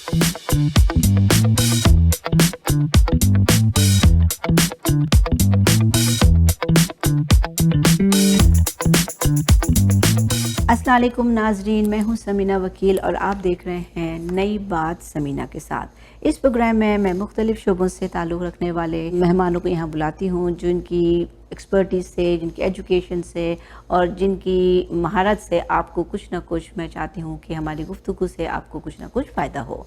अस्सलाम वालेकुम नाजरीन, मैं हूं समीना वकील और आप देख रहे हैं नई बात समीना के साथ। इस प्रोग्राम में मैं मुख्तलिफ शोबों से ताल्लुक़ रखने वाले मेहमानों को यहाँ बुलाती हूँ, जिनकी एक्सपर्टीज़ से, जिनकी एजुकेशन से और जिनकी महारत से आपको कुछ ना कुछ, मैं चाहती हूँ कि हमारी गुफ्तगू से आपको कुछ ना कुछ फ़ायदा हो।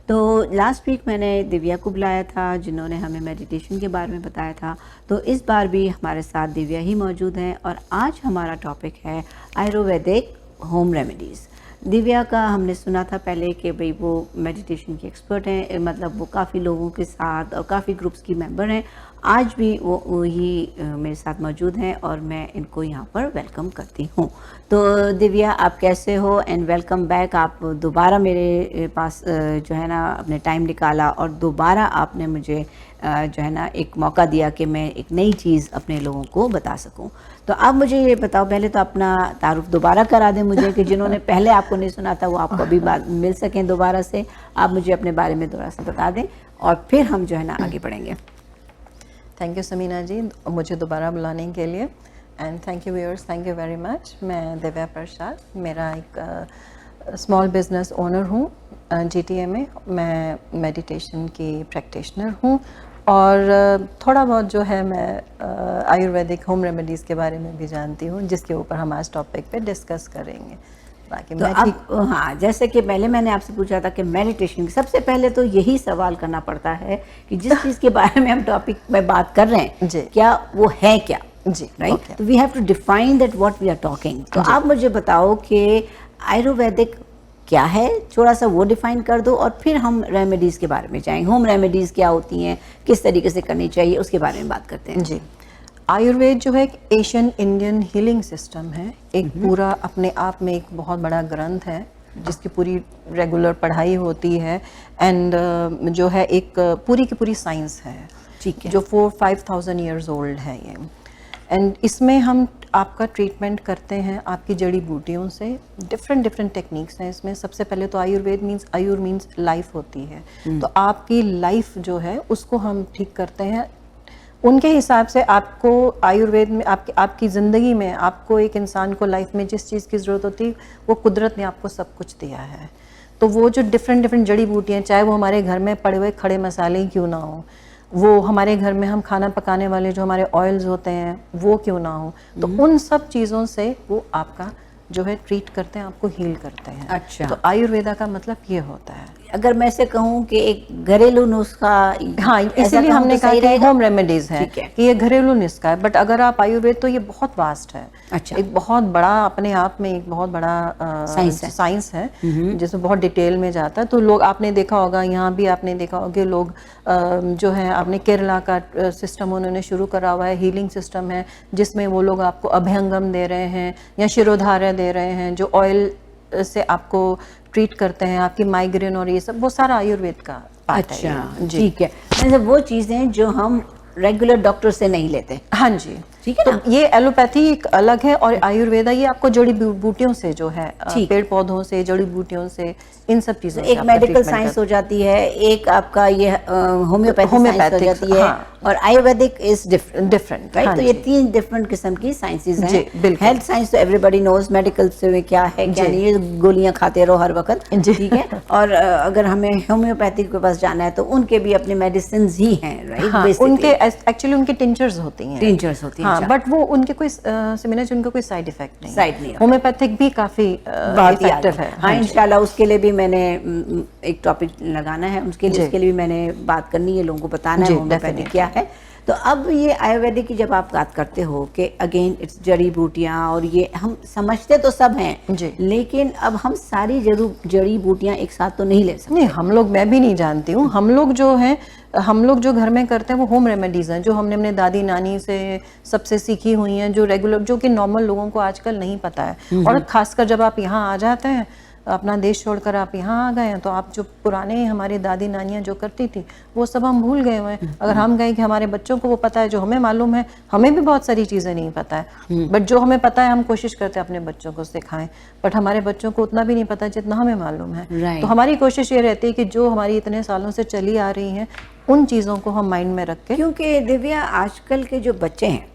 तो लास्ट वीक मैंने दिव्या को बुलाया था, जिन्होंने हमें मेडिटेशन के बारे में बताया था। तो इस बार भी हमारे साथ दिव्या ही मौजूद हैं और आज हमारा टॉपिक है आयुर्वेदिक होम रेमेडीज़। दिव्या का हमने सुना था पहले कि भाई वो मेडिटेशन की एक्सपर्ट हैं, मतलब वो काफ़ी लोगों के साथ और काफ़ी ग्रुप्स की मेंबर हैं। आज भी वो वही मेरे साथ मौजूद हैं और मैं इनको यहाँ पर वेलकम करती हूँ। तो दिव्या, आप कैसे हो एंड वेलकम बैक। आप दोबारा मेरे पास जो है ना अपने टाइम निकाला और दोबारा आपने मुझे जो है ना एक मौका दिया कि मैं एक नई चीज़ अपने लोगों को बता सकूं। तो आप मुझे ये बताओ, पहले तो अपना तारुफ दोबारा करा दें मुझे, कि जिन्होंने पहले आपको नहीं सुना था वो आपको अभी मिल सकें दोबारा से। आप मुझे अपने बारे में दोबारा से बता दें और फिर हम जो है ना आगे बढ़ेंगे। थैंक यू समीना जी, मुझे दोबारा बुलाने के लिए। And thank you viewers, thank you very much. मैं दिव्या प्रसाद, मेरा एक स्मॉल बिजनेस ओनर हूँ GTA में। मैं मेडिटेशन की प्रैक्टिशनर हूँ और थोड़ा बहुत जो है मैं आयुर्वेदिक होम रेमेडीज़ के बारे में भी जानती हूँ, जिसके ऊपर हम आज टॉपिक पे डिस्कस करेंगे। बाकी तो अब हाँ, जैसे कि पहले मैंने आपसे पूछा था कि मेडिटेशन, सबसे पहले तो यही सवाल करना पड़ता है कि जिस चीज़ के बारे में हम टॉपिक में बात कर रहे हैं जी, क्या वो है क्या, जी, राइट। तो we have to define that what we are talking. तो आप मुझे बताओ कि आयुर्वेदिक क्या है, थोड़ा सा वो डिफाइन कर दो और फिर हम रेमेडीज़ के बारे में जाएंगे। होम रेमेडीज़ क्या होती हैं, किस तरीके से करनी चाहिए, उसके बारे में बात करते हैं। जी। आयुर्वेद जो है एक एशियन इंडियन हीलिंग सिस्टम है, एक पूरा अपने आप में एक बहुत बड़ा ग्रंथ है जिसकी पूरी रेगुलर पढ़ाई होती है। एंड जो है एक पूरी की पूरी साइंस है, ठीक है, जो 4-5,000 ईयर्स ओल्ड है ये। एंड इसमें हम आपका ट्रीटमेंट करते हैं आपकी जड़ी बूटियों से। डिफरेंट टेक्निक्स हैं इसमें। सबसे पहले तो आयुर्वेद मीन्स, आयुर मीन्स लाइफ होती है, तो आपकी लाइफ जो है उसको हम ठीक करते हैं। उनके हिसाब से आपको आयुर्वेद में आपकी ज़िंदगी में आपको एक इंसान को लाइफ में जिस चीज़ की ज़रूरत होती है वो कुदरत ने आपको सब कुछ दिया है। तो वो जो डिफरेंट जड़ी बूटियाँ, चाहे वो हमारे घर में पड़े हुए खड़े मसाले ही क्यों ना हो, वो हमारे घर में हम खाना पकाने वाले जो हमारे ऑयल्स होते हैं वो क्यों ना हो, तो उन सब चीज़ों से वो आपका जो है ट्रीट करते हैं, आपको हील करते हैं। अच्छा, तो आयुर्वेदा का मतलब ये होता है। अगर मैं से कहूँ कि एक घरेलू नुस्खा, हाँ, इसीलिए हमने कहा कि होम रेमेडीज है कि ये घरेलू नुस्खा है। बट अगर आप आयुर्वेद, तो ये बहुत वास्ट है। अच्छा, एक बहुत बड़ा अपने आप में एक बहुत बड़ा साइंस है जिसमें बहुत डिटेल में जाता है। तो लोग, आपने देखा होगा, यहाँ भी आपने देखा होगा कि लोग जो है, आपने केरला का सिस्टम उन्होंने शुरू करा हुआ है, हीलिंग सिस्टम है, जिसमें वो लोग आपको अभ्यंगम दे रहे हैं या शिरोधार्य दे रहे हैं, जो ऑयल से आपको ट्रीट करते हैं, आपकी माइग्रेन और ये सब, वो सारा आयुर्वेद का पार्ट है। अच्छा, ठीक है। मतलब वो चीज़ें जो हम रेगुलर डॉक्टर से नहीं लेते। हाँ जी, ठीक है ना। तो ये एलोपैथी एक अलग है और आयुर्वेदा ये आपको जड़ी बूटियों से जो है, पेड़ पौधों से, जड़ी बूटियों से, इन सब चीज़ों से एक मेडिकल साइंस हो जाती है, एक आपका ये होम्योपैथिक हो जाती है, हाँ, और आयुर्वेदिक इज डिफरेंट, राइट। हाँ, तो ये 3 डिफरेंट किस्म की साइंसेज हैं। हेल्थ साइंस तो एवरीबॉडी नोज, मेडिकल से क्या है क्या नहीं, ये गोलियां खाते रहो हर वक्त, ठीक है। और अगर हमें होम्योपैथिक के पास जाना है तो उनके भी अपने मेडिसिन ही हैं, राइट। उनके एक्चुअली उनके टिंचर्स होती हैं, हाँ, बट वो उनके कोई सिमिलर, उनका कोई साइड इफेक्ट नहीं। होम्योपैथिक भी काफी इफेक्टिव है। हाँ, इंशाल्लाह उसके लिए भी मैंने एक टॉपिक लगाना है, उसके लिए भी मैंने बात करनी है, लोगों को बताना है होम्योपैथिक क्या है। तो अब ये आयुर्वेदिक की जब आप बात करते हो कि अगेन इट्स जड़ी बूटियाँ, और ये हम समझते तो सब हैं, लेकिन अब हम सारी जड़ी बूटियाँ एक साथ तो नहीं ले सकते। नहीं, हम लोग, मैं भी नहीं जानती हूँ। हम लोग जो घर में करते हैं वो होम रेमेडीज़ हैं, जो हमने अपने दादी नानी से सबसे सीखी हुई हैं, जो रेगुलर, जो कि नॉर्मल लोगों को आजकल नहीं पता है। और खासकर जब आप यहाँ आ जाते हैं अपना देश छोड़कर आप यहाँ आ गए हैं, तो आप जो पुराने हमारी दादी नानियाँ जो करती थी वो सब हम भूल गए हुए हैं। अगर हम गए कि हमारे बच्चों को वो पता है जो हमें मालूम है, हमें भी बहुत सारी चीज़ें नहीं पता है, बट जो हमें पता है हम कोशिश करते हैं अपने बच्चों को सिखाएं, बट हमारे बच्चों को उतना भी नहीं पता जितना हमें मालूम है। तो हमारी कोशिश ये रहती है कि जो हमारी इतने सालों से चली आ रही हैं उन चीज़ों को हम माइंड में रख के, क्योंकि दिव्या आजकल के जो बच्चे हैं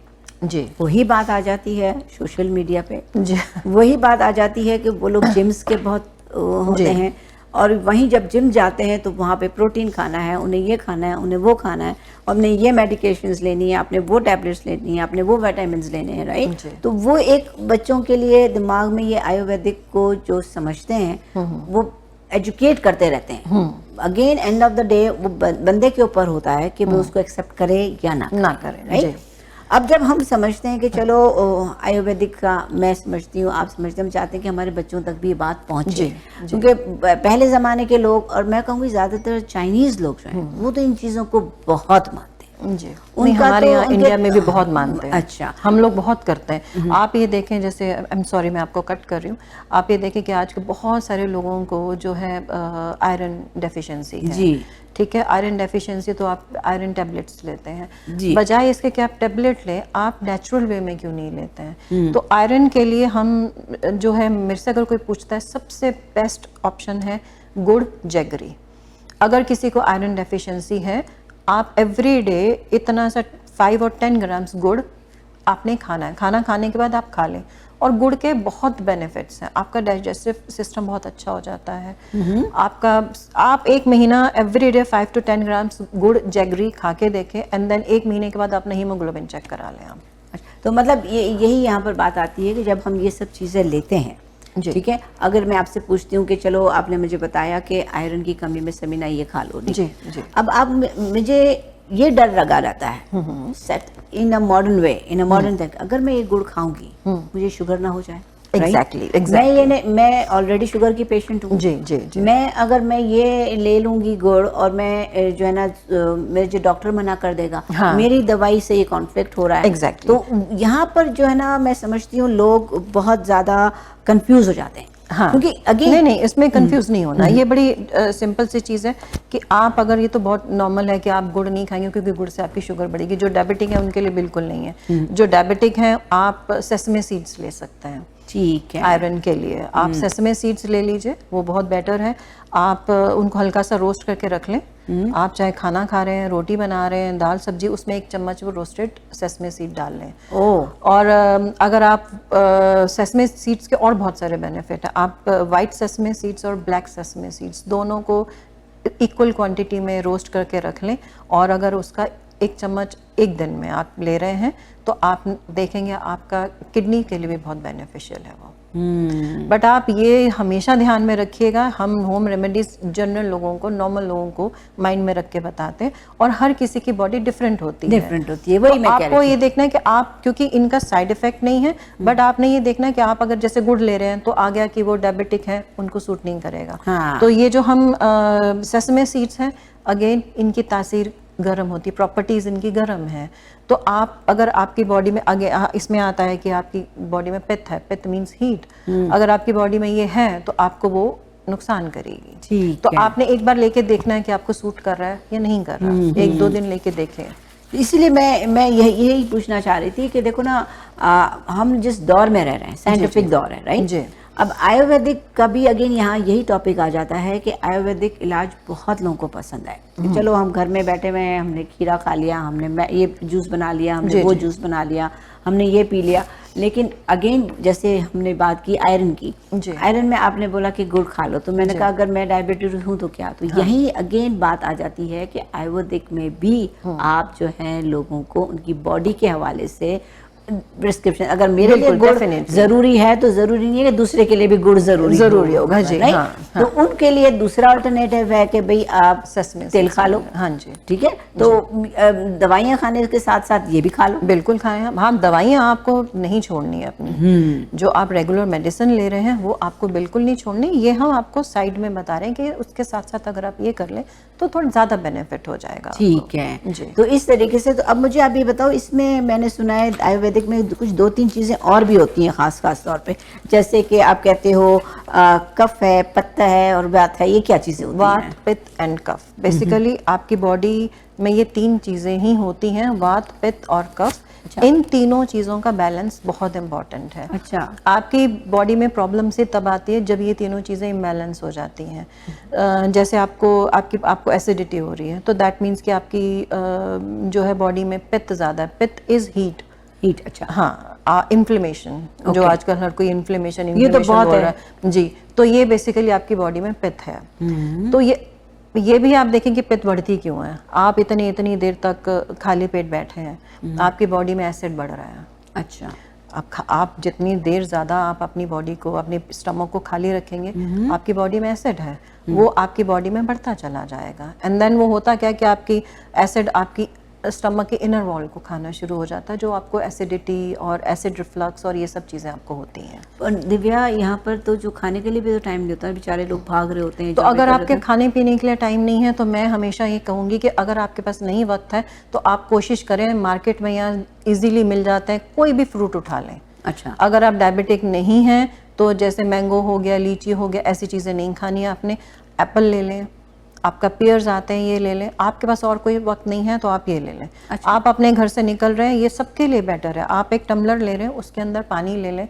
जी वही बात आ जाती है सोशल मीडिया पे, जी वही बात आ जाती है कि वो लोग जिम्स के बहुत होते हैं, और वहीं जब जिम जाते हैं तो वहाँ पे प्रोटीन खाना है, उन्हें ये खाना है, उन्हें वो खाना है, और उन्हें ये मेडिकेशंस लेनी है, आपने वो टैबलेट्स लेनी है, आपने वो विटामिन्स लेने हैं, राइट। तो वो एक बच्चों के लिए दिमाग में ये आयुर्वेदिक को जो समझते हैं वो एजुकेट करते रहते हैं। Again end of the day वो बंदे के ऊपर होता है कि वो उसको एक्सेप्ट करे या ना करे, राइट। अब जब हम समझते हैं कि चलो आयुर्वेदिक का, मैं समझती हूँ, आप समझते हैं, हम चाहते हैं कि हमारे बच्चों तक भी ये बात पहुँचे, क्योंकि पहले ज़माने के लोग, और मैं कहूँगी ज़्यादातर चाइनीज़ लोग जो हैं वो तो इन चीज़ों को बहुत मानते हैं जी। उनका हमारे तो यहाँ इंडिया में भी बहुत मानते हैं। अच्छा, हम लोग बहुत करते हैं। आप ये देखें, जैसे आई एम सॉरी मैं आपको कट कर रही हूँ, आप ये देखें कि आज के बहुत सारे लोगों को जो है आयरन डेफिशिएंसी है जी, ठीक है। आयरन डेफिशिएंसी तो आप आयरन टैबलेट्स लेते हैं, बजाय इसके कि आप टैबलेट लें, आप नेचुरल वे में क्यों नहीं लेते हैं? तो आयरन के लिए हम जो है, मेरे से अगर कोई पूछता है, सबसे बेस्ट ऑप्शन है गुड़ जैगरी। अगर किसी को आयरन डेफिशिएंसी है, आप एवरी डे इतना सा 5 और 10 ग्राम्स गुड़ आपने खाना है, खाना खाने के बाद आप खा लें, और गुड़ के बहुत बेनिफिट्स हैं। आपका डाइजेस्टिव सिस्टम बहुत अच्छा हो जाता है। आप 1 महीना एवरी डे 5 to 10 ग्राम्स गुड़ जैगरी खा के देखें, एंड देन 1 महीने के बाद अपना हीमोग्लोबिन चेक करा लें आप। तो मतलब यही यहाँ पर बात आती है कि जब हम ये सब चीज़ें लेते हैं, ठीक है, अगर मैं आपसे पूछती हूँ कि चलो आपने मुझे बताया कि आयरन की कमी में समीना ये खा लो, जी जी। अब आप मुझे ये डर लगा रहता है set in a modern way, in a modern thing, अगर मैं ये गुड़ खाऊंगी मुझे शुगर ना हो जाए? एग्जैक्टली मैं ऑलरेडी शुगर की पेशेंट हूँ जी जी जी। मैं अगर मैं ये ले लूंगी गुड़, और मैं जो है ना, मेरे जो डॉक्टर मना कर देगा, मेरी दवाई से ये कॉन्फ्लिक्ट हो रहा है, एग्जैक्टली। तो यहाँ पर जो है ना, मैं समझती हूँ लोग बहुत ज़्यादा कंफ्यूज हो जाते हैं। हाँ, क्योंकि अगेन नहीं इसमें कंफ्यूज नहीं होना, ये बड़ी सिंपल सी चीज़ है कि आप अगर, ये तो बहुत नॉर्मल है कि आप गुड़ नहीं खाएंगे क्योंकि गुड़ से आपकी शुगर बढ़ेगी। जो डायबिटिक है उनके लिए बिल्कुल नहीं है। जो डायबिटिक हैं आप सेसमे सीड्स ले सकते हैं, ठीक है, आयरन के लिए आप सेसमे सीड्स ले लीजिए, वो बहुत बेटर है। आप उनको हल्का सा रोस्ट करके रख लें। आप चाहे खाना खा रहे हैं, रोटी बना रहे हैं, दाल सब्जी, उसमें 1 चम्मच वो रोस्टेड सेसमे सीड डाल लें। और अगर आप सेसमे सीड्स के और बहुत सारे बेनिफिट हैं। आप वाइट सेसमे सीड्स और ब्लैक सेसमे सीड्स दोनों को इक्वल क्वांटिटी में रोस्ट करके रख लें, और अगर उसका 1 चम्मच 1 दिन में आप ले रहे हैं तो आप देखेंगे आपका किडनी के लिए भी बहुत बेनिफिशियल है वो। बट आप ये हमेशा ध्यान में रखिएगा, हम होम रेमेडीज जनरल लोगों को, नॉर्मल लोगों को माइंड में रख के बताते हैं, और हर किसी की बॉडी डिफरेंट होती है। वही मैं आपको ये देखना है कि आप, क्योंकि इनका साइड इफेक्ट नहीं है, बट आपने ये देखना है कि आप अगर जैसे गुड़ ले रहे हैं तो आ गया कि वो डायबिटिक है, उनको सूट नहीं करेगा। तो ये जो हम सेसमे सीड्स हैं, अगेन इनकी तासीर गर्म होती है, प्रॉपर्टीज इनकी गर्म है। तो आप अगर आपकी बॉडी में, आगे इसमें आता है कि आपकी बॉडी में पित्त है, पित्त मींस हीट, अगर आपकी बॉडी में ये है तो आपको वो नुकसान करेगी। ठीक तो है। आपने एक बार लेके देखना है कि आपको सूट कर रहा है या नहीं कर रहा। 1-2 दिन लेके देखें। इसलिए मैं यही पूछना चाह रही थी कि देखो ना, हम जिस दौर में रह रहे हैं, साइंटिफिक दौर है, राइट जी। अब आयुर्वेदिक का भी अगेन यहाँ यही टॉपिक आ जाता है कि आयुर्वेदिक इलाज बहुत लोगों को पसंद है। चलो हम घर में बैठे हुए हैं, हमने खीरा खा लिया, हमने ये जूस बना लिया, हमने वो जूस बना लिया, हमने ये पी लिया, लेकिन अगेन जैसे हमने बात की आयरन की, आयरन में आपने बोला कि गुड़ खा लो, तो मैंने कहा अगर मैं डायबिटीज हूँ तो क्या? तो यही अगेन बात आ जाती है कि आयुर्वेदिक में भी आप जो है लोगों को उनकी बॉडी के हवाले से प्रिस्क्रिप्शन, अगर मेरे लिए गुड़ जरूरी है तो जरूरी नहीं है कि दूसरे के लिए भी गुड़ जरूरी होगा जी। तो उनके लिए दूसरा अल्टरनेटिव है कि भाई आप ससमे तेल खा लो। हाँ जी, ठीक है। तो दवाइयाँ खाने के साथ साथ ये भी खा लो। बिल्कुल खाएं। हाँ, दवाइयाँ आपको नहीं छोड़नी है अपनी। जो आप रेगुलर मेडिसिन ले रहे हैं वो आपको बिल्कुल नहीं छोड़नी। ये हम आपको साइड में बता रहे हैं कि उसके साथ साथ अगर आप ये कर लें तो थोड़ा ज्यादा बेनिफिट हो जाएगा। ठीक है जी। तो इस तरीके से, तो अब मुझे आप ये बताओ, इसमें मैंने सुना है आयुर्वेदिक आयुर्वेदिक में कुछ 2-3 चीज़ें और भी होती हैं खास तौर पे, जैसे कि आप कहते हो कफ है, पित्त है और वात है, ये क्या चीज़ें होती हैं? वात, पित्त एंड कफ, बेसिकली आपकी बॉडी में ये 3 चीज़ें ही होती हैं, वात, पित्त और कफ। अच्छा। इन तीनों चीज़ों का बैलेंस बहुत इम्पॉर्टेंट है। अच्छा। आपकी बॉडी में प्रॉब्लम से तब आती है जब ये तीनों चीज़ें इम्बैलेंस हो जाती हैं। जैसे आपको एसिडिटी हो रही है, तो दैट मीन्स कि आपकी जो है बॉडी में पित्त ज़्यादा है। पित्त इज़ हीट। अच्छा। हाँ, इन्फ्लेमेशन, जो आजकल हर कोई इन्फ्लेमेशन ये तो बहुत हो रहा है जी, तो ये बेसिकली आपकी बॉडी में पित्त है। तो ये भी आप देखें कि पित्त बढ़ती क्यों है। आप इतनी देर तक खाली पेट बैठे हैं, आपकी बॉडी में एसिड बढ़ रहा है। अच्छा। आप जितनी देर ज़्यादा आप अपनी बॉडी को, अपने स्टमक को खाली रखेंगे, आपकी बॉडी में एसिड है, वो आपकी बॉडी में बढ़ता चला जाएगा। एंड देन वो होता क्या कि आपकी एसिड आपकी स्टमक के इनर वॉल को खाना शुरू हो जाता है, जो आपको एसिडिटी और एसिड रिफ्लक्स और ये सब चीज़ें आपको होती हैं। और दिव्या, यहाँ पर तो जो खाने के लिए भी तो टाइम नहीं होता है, बेचारे लोग भाग रहे होते हैं। तो अगर आपके खाने पीने के लिए टाइम नहीं है, तो मैं हमेशा ये कहूँगी कि अगर आपके पास नहीं वक्त है, तो आप कोशिश करें, मार्केट में यहाँ इजीली मिल जाते हैं, कोई भी फ्रूट उठा लें। अच्छा। अगर आप डायबिटिक नहीं हैं, तो जैसे मैंगो हो गया, लीची हो गया, ऐसी चीज़ें नहीं खानी है आपने। एप्पल ले लें, आपका पियर्स आते हैं, ये ले लें। आपके पास और कोई वक्त नहीं है तो आप ये ले लें। अच्छा। आप अपने घर से निकल रहे हैं, ये सबके लिए बेटर है। आप एक टम्बलर ले रहे हैं, उसके अंदर पानी ले लें।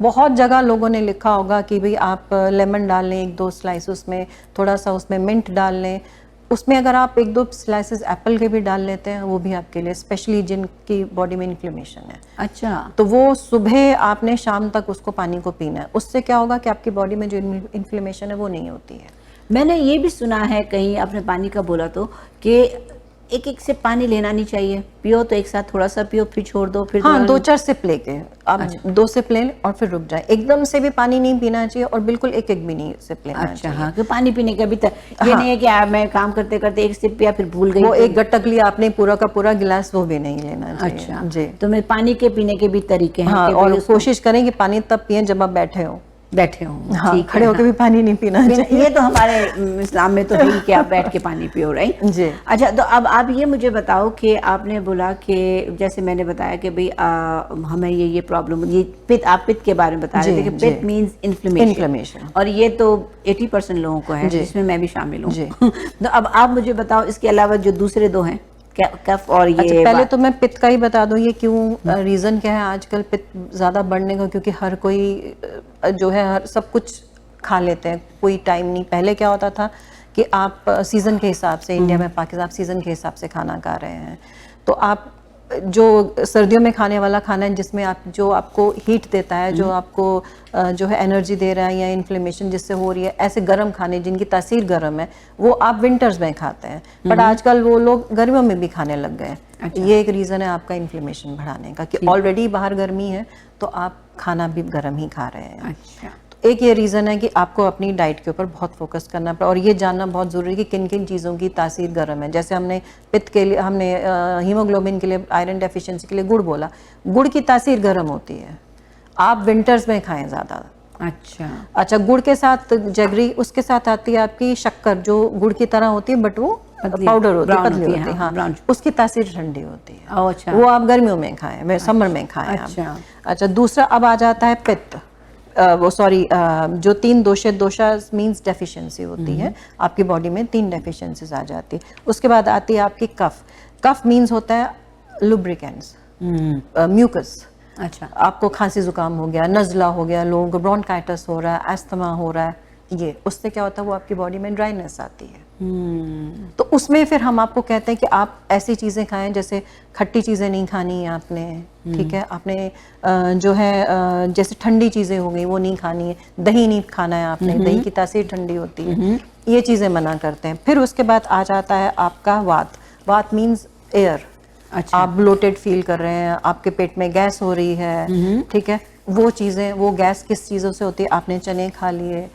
बहुत जगह लोगों ने लिखा होगा कि भाई आप लेमन डाल लें 1-2 स्लाइस, उसमें थोड़ा सा उसमें मिंट डाल लें। उसमें अगर आप 1-2 स्लाइसेस एप्पल के भी डाल लेते हैं, वो भी आपके लिए, स्पेशली जिनकी बॉडी में इन्फ्लेमेशन है। अच्छा। तो वो सुबह आपने शाम तक उसको पानी को पीना है। उससे क्या होगा कि आपकी बॉडी में जो इन्फ्लेमेशन है वो नहीं होती है। मैंने ये भी सुना है, कहीं आपने पानी का बोला तो, कि एक सिप पानी लेना नहीं चाहिए, पियो तो एक साथ थोड़ा सा पियो, फिर छोड़ दो, फिर हाँ, 2-4 सिप लेके आप 2 सिप लें और फिर रुक जाए। एकदम से भी पानी नहीं पीना चाहिए और बिल्कुल एक भी नहीं सिप लेना अच्छा। चाहिए। हाँ, कि पानी पीने का भी ये नहीं है कि मैं काम करते करते एक सिप पिया फिर भूल गई, वो एक गट्टक लिया आपने पूरा का पूरा गिलास, वो भी नहीं लेना चाहिए। अच्छा जी। तो मैं पानी के पीने के भी तरीके हैं। हाँ, कि और भाई उसको कोशिश करें कि पानी तब पिए जब आप बैठे हो। हाँ, ठीक, खड़े होकर भी पानी नहीं पीना चाहिए। ये तो हमारे इस्लाम में तो है ही कि आप बैठ के पानी पियो, राइट जी। अच्छा, तो अब आप ये मुझे बताओ कि आपने बोला कि जैसे मैंने बताया कि भाई हमें ये प्रॉब्लम, ये पित्त, आप पित्त के बारे में बता रहे थे कि पित्त मींस इन्फ्लेमेशन, और ये तो 80% लोगों को है, जिसमें मैं भी शामिल हूँ। तो अब आप मुझे बताओ इसके अलावा जो दूसरे 2 हैं, कफ और ये। अच्छा, पहले तो मैं पित्त का ही बता दूं, ये क्यों रीज़न क्या है आजकल पित्त ज़्यादा बढ़ने का, क्योंकि हर कोई जो है सब कुछ खा लेते हैं, कोई टाइम नहीं। पहले क्या होता था कि आप सीज़न के हिसाब से, इंडिया में, पाकिस्तान, आप सीज़न के हिसाब से खाना खा रहे हैं, तो आप जो सर्दियों में खाने वाला खाना है, जिसमें जो आपको हीट देता है, जो आपको जो है एनर्जी दे रहा है, या इन्फ्लेमेशन जिससे हो रही है, ऐसे गर्म खाने जिनकी तासीर गर्म है, वो आप विंटर्स में खाते हैं। बट आजकल वो लोग गर्मियों में भी खाने लग गए। अच्छा। ये एक रीज़न है आपका इन्फ्लेमेशन बढ़ाने का, कि ऑलरेडी बाहर गर्मी है तो आप खाना भी गर्म ही खा रहे हैं। अच्छा। एक ये रीज़न है कि आपको अपनी डाइट के ऊपर बहुत फोकस करना पड़ा, और ये जानना बहुत ज़रूरी है कि किन किन चीज़ों की तासीर गर्म है। जैसे हमने पित्त के लिए, हमने हीमोग्लोबिन के लिए, आयरन डेफिशिएंसी के लिए गुड़ बोला, गुड़ की तासीर गर्म होती है, आप विंटर्स में खाएं ज़्यादा। अच्छा, गुड़ के साथ जगरी, उसके साथ आती है आपकी शक्कर, जो गुड़ की तरह होती है बट वो पाउडर होती है, पतली होती है। हाँ, उसकी तासीर ठंडी होती है। अच्छा। वो आप गर्मियों में खाएं, समर में खाएं। अच्छा, दूसरा अब आ जाता है पित्त, जो 3 दोषा मींस डेफिशिएंसी होती है आपकी बॉडी में, 3 डेफिशिएंसीज आ जाती है। उसके बाद आती है आपकी कफ। कफ मींस होता है लुब्रिकेंट्स, म्यूकस। अच्छा, आपको खांसी जुकाम हो गया, नज़ला हो गया, लोगों को ब्रोंकाइटिस हो रहा है, एस्थमा हो रहा है, ये उससे क्या होता है, वो आपकी बॉडी में ड्राइनेस आती है। तो उसमें फिर हम आपको कहते हैं कि आप ऐसी चीज़ें खाएं, जैसे खट्टी चीज़ें नहीं खानी है आपने, ठीक है, आपने जो है जैसे ठंडी चीज़ें हो गई वो नहीं खानी है, दही नहीं खाना है आपने, दही की तासीर ठंडी होती है, ये चीज़ें मना करते हैं। फिर उसके बाद आ जाता है आपका वात। वात मीन्स एयर। अच्छा। आप ब्लोटेड फील कर रहे हैं, आपके पेट में गैस हो रही है, ठीक है, वो चीज़ें, वो गैस किस चीज़ों से होती है, आपने चने खा लिए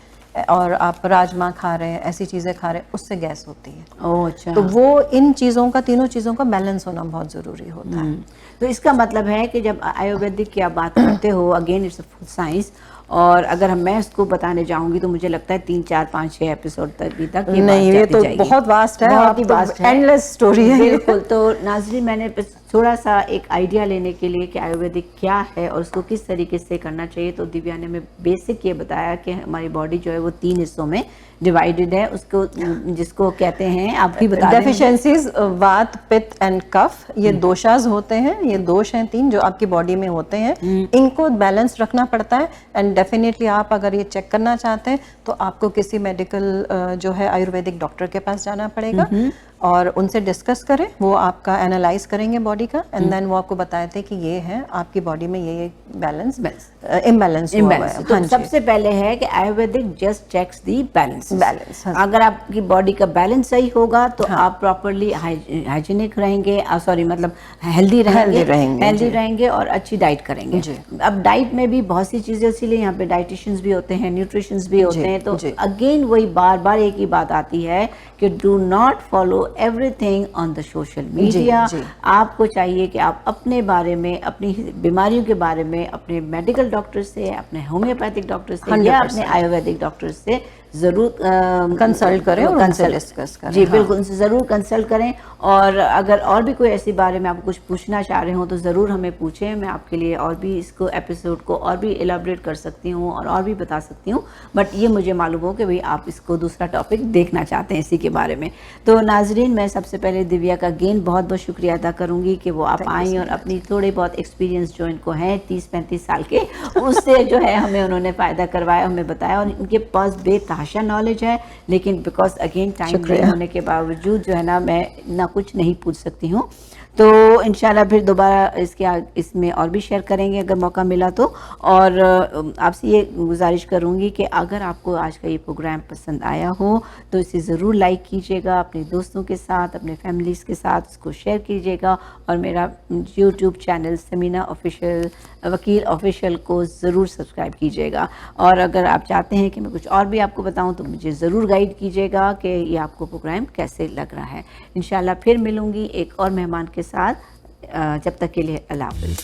और आप राजमा खा रहे हैं, ऐसी चीज़ें खा रहे हैं, उससे गैस होती है। ओह अच्छा। तो वो इन चीज़ों का, तीनों चीज़ों का बैलेंस होना बहुत ज़रूरी होता है। तो इसका मतलब है कि जब आयुर्वेदिक की आप बात करते हो, again it's a food science, और अगर मैं इसको बताने जाऊंगी तो मुझे लगता है 3, 4, 5, 6 एपिसोड तक भी नहीं, ये तो बहुत वास्ट है, बहुत ही वास्ट है, एंडलेस स्टोरी है। बिल्कुल। तो नाज़रीन, मैंने थोड़ा सा एक आइडिया लेने के लिए कि आयुर्वेदिक क्या है और उसको किस तरीके से करना चाहिए, तो दिव्या ने हमें बेसिक ये बताया कि हमारी बॉडी जो है वो 3 हिस्सों में डिवाइडेड है, उसको जिसको कहते हैं, आप भी बता दें। डेफिशिएंसीज वात पित्त एंड कफ, ये दोषाज होते हैं, ये दोष हैं 3 जो आपकी बॉडी में होते हैं, इनको बैलेंस रखना पड़ता है। एंड डेफिनेटली आप अगर ये चेक करना चाहते हैं तो आपको किसी मेडिकल जो है आयुर्वेदिक डॉक्टर के पास जाना पड़ेगा और उनसे डिस्कस करें, वो आपका एनालाइज करेंगे बॉडी का, एंड देन वो आपको बताते हैं कि ये है आपकी बॉडी में ये बैलेंस इम्बैलेंस हुआ है। तो सबसे पहले है कि ayurvedic just checks the balance. अगर आपकी बॉडी का बैलेंस सही होगा तो आप प्रॉपरली हाइजीनिक रहेंगे, सॉरी मतलब हेल्दी रहेंगे और अच्छी डाइट करेंगे। अब डाइट में भी बहुत सी चीजें, इसीलिए यहाँ पे डाइटिशियंस भी होते हैं, न्यूट्रिशंस भी होते हैं। तो अगेन वही बार बार एक ही बात आती है कि do not follow everything on the social media. आपको चाहिए कि आप अपने बारे में, अपनी बीमारियों के बारे में अपने मेडिकल डॉक्टर से, अपने होम्योपैथिक डॉक्टर से या अपने आयुर्वेदिक डॉक्टर से जरूर कंसल्ट करें और उनसे डिस्कस करें। जी बिल्कुल, उनसे ज़रूर कंसल्ट करें। और अगर और भी कोई ऐसी बारे में आप कुछ पूछना चाह रहे हो तो ज़रूर हमें पूछें, मैं आपके लिए और भी इसको एपिसोड को और भी एलाबरेट कर सकती हूँ और भी बता सकती हूँ। बट ये मुझे मालूम हो कि भाई आप इसको दूसरा टॉपिक देखना चाहते हैं इसी के बारे में। तो नाजरीन, मैं सबसे पहले दिव्या का अगेन बहुत बहुत शुक्रिया अदा करूँगी कि वो आप आई और अपनी थोड़े बहुत एक्सपीरियंस जो इनको हैं 30-35 साल के, उससे जो है हमें उन्होंने फ़ायदा करवाया, हमें बताया। और इनके पास बेतहाशा नॉलेज है, लेकिन बिकॉज अगेन टाइम नहीं होने के बावजूद जो है ना, मैं ना कुछ नहीं पूछ सकती हूँ। तो इंशाल्लाह फिर दोबारा इसमें और भी शेयर करेंगे अगर मौका मिला तो। और आपसे ये गुजारिश करूँगी कि अगर आपको आज का ये प्रोग्राम पसंद आया हो तो इसे ज़रूर लाइक कीजिएगा, अपने दोस्तों के साथ, अपने फैमिलीज़ के साथ इसको शेयर कीजिएगा। और मेरा यूट्यूब चैनल समीना ऑफिशियल वकील ऑफिशियल को ज़रूर सब्सक्राइब कीजिएगा। और अगर आप चाहते हैं कि मैं कुछ और भी आपको बताऊं तो मुझे ज़रूर गाइड कीजिएगा कि ये आपको प्रोग्राम कैसे लग रहा है। इंशाल्लाह फिर मिलूँगी एक और मेहमान के साथ, जब तक के लिए अल्लाह हाफ़िज़।